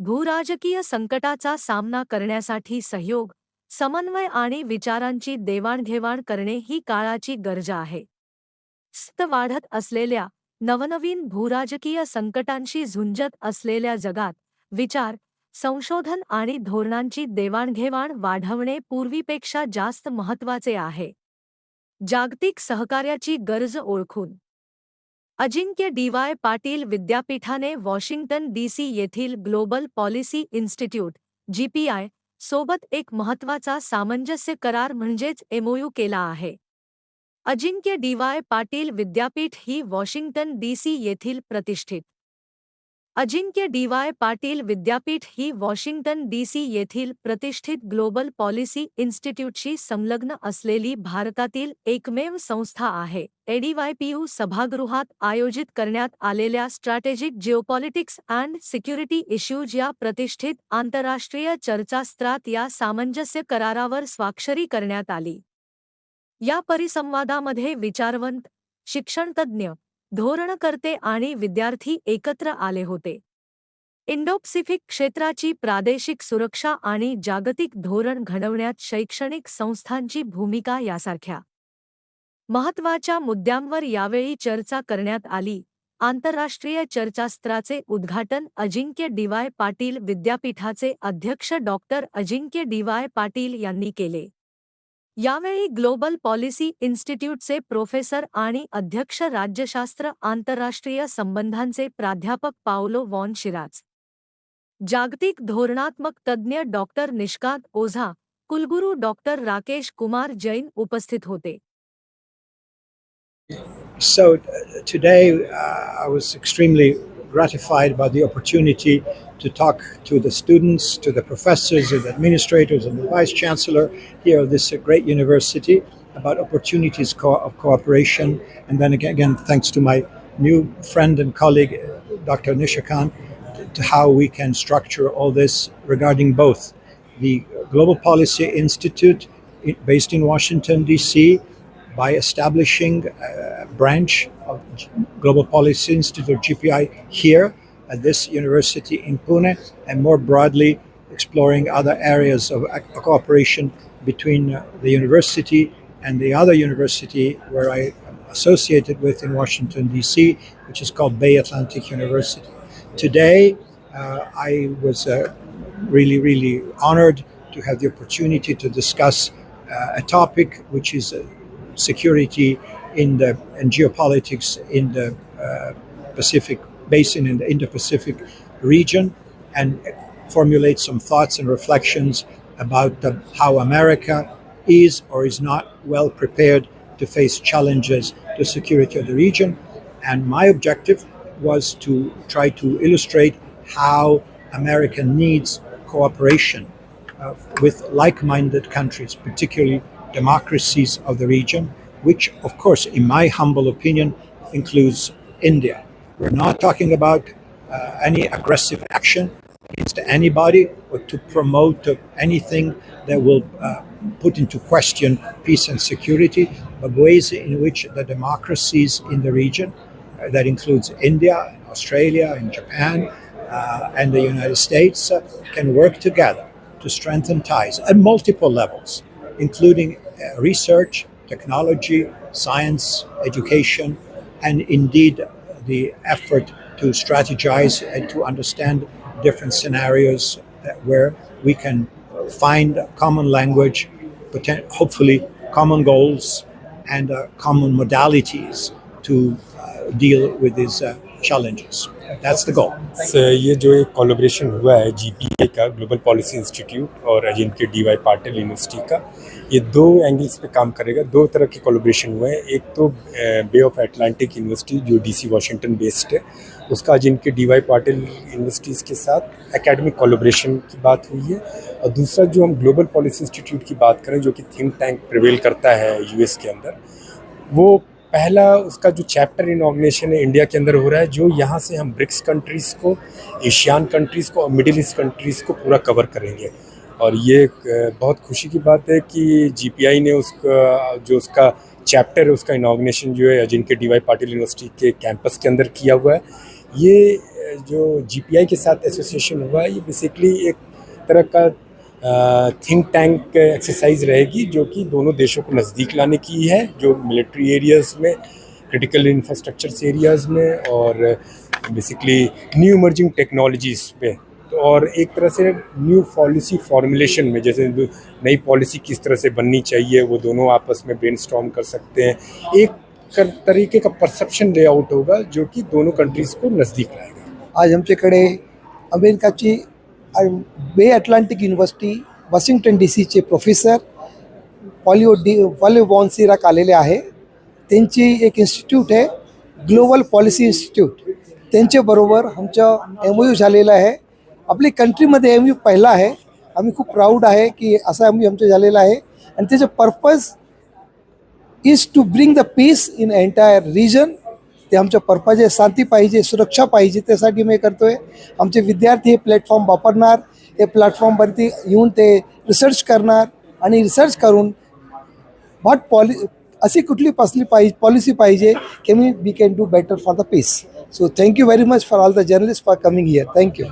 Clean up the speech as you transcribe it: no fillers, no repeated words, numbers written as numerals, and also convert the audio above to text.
भूराजकीय संकटाचा सामना करण्यासाठी सहयोग, समन्वय आणि विचारांची देवाणघेवाण करणे ही काळाची गरज आहे. सतत वाढत असलेल्या नवनवीन भूराजकीय संकटांशी झुंजत असलेल्या जगात विचार, संशोधन आणि धोरणांची देवाणघेवाण वाढवणे पूर्वीपेक्षा जास्त महत्त्वाचे आहे. जागतिक सहकार्याची गरज ओळखून अजिंक्य डी.वाय. पाटील विद्यापीठाने वॉशिंग्टन डी.सी. येथील ग्लोबल पॉलिसी इन्स्टिट्यूट (जीपीआय) सोबत एक महत्त्वाचा सामंजस्य करार म्हणजेच एमओयू केला आहे. अजिंक्य डी.वाय. पाटील विद्यापीठ ही वॉशिंग्टन डी.सी. येथील प्रतिष्ठित अजिंक्य डी.वाय. पाटील विद्यापीठ ही वॉशिंग्टन डी.सी. येथील प्रतिष्ठित ग्लोबल पॉलिसी इन्स्टिट्यूटशी संलग्न असलेली भारतातील एकमेव संस्था आहे. एडीवायपीयू सभागृहात आयोजित करण्यात आलेल्या स्ट्रॅटेजिक जिओपॉलिटिक्स अँड सिक्युरिटी इश्यूज या प्रतिष्ठित आंतरराष्ट्रीय चर्चासत्रात या सामंजस्य करारावर स्वाक्षरी करण्यात आली. या परिसंवादामध्ये विचारवंत, शिक्षणतज्ज्ञ, धोरणकर्ते आणि विद्यार्थी एकत्र आले होते. इंडो-पॅसिफिक क्षेत्राची प्रादेशिक सुरक्षा आणि जागतिक धोरण घडवण्यात शैक्षणिक संस्थांची भूमिका यासारख्या महत्त्वाच्या मुद्द्यांवर यावेळी चर्चा करण्यात आली. आंतरराष्ट्रीय चर्चासत्राचे उद्घाटन अजिंक्य डी.वाय. पाटील विद्यापीठाचे अध्यक्ष डॉक्टर अजिंक्य डी.वाय. पाटील यांनी केले. यावेळी ग्लोबल पॉलिसी इन्स्टिट्यूटचे प्रोफेसर आणि अध्यक्ष राज्यशास्त्र आंतरराष्ट्रीय संबंधांचे प्राध्यापक पाओलो वॉन शिराज, जागतिक धोरणात्मक तज्ज्ञ डॉक्टर निष्कांत ओझा, कुलगुरू डॉक्टर राकेश कुमार जैन उपस्थित होते. So today I was extremely gratified by the opportunity to talk to the students, to the professors and administrators and the vice chancellor here of this great university about opportunities of cooperation. And then again, thanks to my new friend and colleague, Dr. Nishikant, to how we can structure all this regarding both the Global Policy Institute based in Washington, D.C., by establishing a branch of Global Policy Institute, GPI, here at this university in Pune, and more broadly exploring other areas of cooperation between the university and the other university where I am associated with in Washington, D.C., which is called Bay Atlantic University. Today, I was really honored to have the opportunity to discuss a topic which is security and geopolitics in the Pacific Basin, in the Indo-Pacific region, and formulate some thoughts and reflections about how America is or is not well prepared to face challenges to security of the region. And my objective was to try to illustrate how America needs cooperation with like-minded countries, particularly democracies of the region, which of course, in my humble opinion, includes India. We're not talking about any aggressive action against anybody or to promote anything that will put into question peace and security, but ways in which the democracies in the region, that includes India, Australia, and Japan, and the United States, can work together to strengthen ties at multiple levels, including research, technology, science, education, and indeed the effort to strategize and to understand different scenarios where we can find common language, hopefully common goals, and common modalities to deal with these challenges. That's the goal. ये जो एक collaboration हुआ है GPA का, global policy institute और अजिंक्य DY. Patil university का, ये दो angles पे काम करेगा. दो तरह के कोलैबोरेशन हुए हैं. एक तो बे ऑफ अटलांटिक यूनिवर्सिटी जो डीसी वॉशिंगटन बेस्ड है, उसका अजिंक्य डी.वाय. पाटिल यूनिवर्सिटीज़ के साथ एकेडमिक कोलैबोरेशन की बात हुई है. और दूसरा जो हम ग्लोबल पॉलिसी इंस्टीट्यूट की बात करें, जो कि थिंक टैंक प्रिवेल करता है यूएस के अंदर, वो पहला उसका जो चैप्टर इनॉग्रेशन है इंडिया के अंदर हो रहा है, जो यहाँ से हम ब्रिक्स कंट्रीज़ को, एशियन कंट्रीज़ को और मिडिल ईस्ट कंट्रीज़ को पूरा कवर करेंगे. और ये एक बहुत खुशी की बात है कि जीपीआई ने उसका चैप्टर है, उसका इनॉग्रेशन जो है अजिंक्य डी.वाय. पाटिल यूनिवर्सिटी के कैंपस के अंदर किया हुआ है. ये जो GPI के साथ एसोसिएशन हुआ है, ये बेसिकली एक तरह का थिंक टैंक एक्सरसाइज रहेगी जो कि दोनों देशों को नज़दीक लाने की है, जो मिलिट्री एरियाज़ में, क्रिटिकल इंफ्रास्ट्रक्चर्स एरियाज़ में और बेसिकली न्यू इमर्जिंग टेक्नोलॉजीज़ पे, तो और एक तरह से न्यू पॉलिसी फॉर्मुलेशन में, जैसे नई पॉलिसी किस तरह से बननी चाहिए वो दोनों आपस में ब्रेनस्टॉर्म कर सकते हैं। एक तरीके का परसेप्शन लेआउट होगा जो कि दोनों कंट्रीज को नज़दीक लाएगा। आज आमच्याकडे अमेरिकाची बे अटलांटिक युनिव्हर्सिटी वॉशिंग्टन DC चे प्रोफेसर पॉली वॉन्सिराक आलेले आहे। त्यांची एक इन्स्टिट्यूट आहे ग्लोबल पॉलिसी इन्स्टिट्यूट, त्यांच्याबरोबर आमचं MOU झालेलं आहे। आपली कंट्रीमध्ये MOU पहिला आहे, आम्ही खूप प्राऊड आहे की असा MOU आमचं झालेला आहे आणि त्याचं purpose is to bring the peace in entire region. ते आमचं पर्पज आहे, शांती पाहिजे, सुरक्षा पाहिजे, त्यासाठी मी करतोय। आमचे विद्यार्थी हे प्लॅटफॉर्म वापरणार, हे प्लॅटफॉर्मवरती येऊन ते रिसर्च करणार आणि रिसर्च करून अशी कुठली पॉलिसी पाहिजे की we can do better for the peace. So thank you very much for all the journalist for coming here. Thank you.